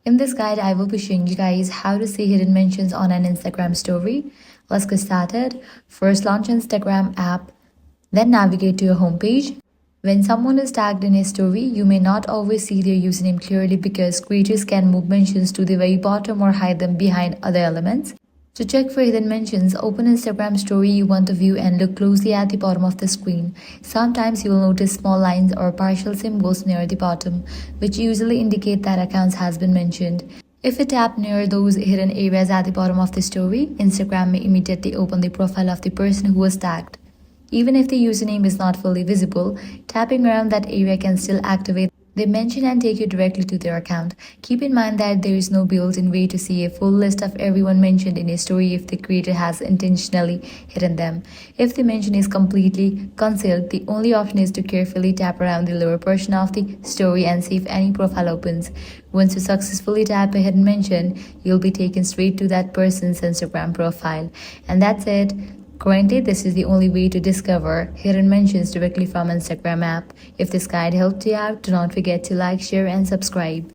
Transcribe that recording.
In this guide, I will be showing you guys how to see hidden mentions on an Instagram story. Let's get started. First, launch Instagram app, then navigate to your homepage. When someone is tagged in a story, you may not always see their username clearly because creators can move mentions to the very bottom or hide them behind other elements. To check for hidden mentions, open Instagram story you want to view and look closely at the bottom of the screen. Sometimes you will notice small lines or partial symbols near the bottom, which usually indicate that accounts has been mentioned. If you tap near those hidden areas at the bottom of the story, Instagram may immediately open the profile of the person who was tagged. Even if the username is not fully visible, tapping around that area can still activate the mention and take you directly to their account. Keep in mind that there is no built-in way to see a full list of everyone mentioned in a story if the creator has intentionally hidden them. If the mention is completely concealed, the only option is to carefully tap around the lower portion of the story and see if any profile opens. Once you successfully tap a hidden mention, you'll be taken straight to that person's Instagram profile. And that's it. Currently, this is the only way to discover hidden mentions directly from Instagram app. If this guide helped you out, do not forget to like, share, and subscribe.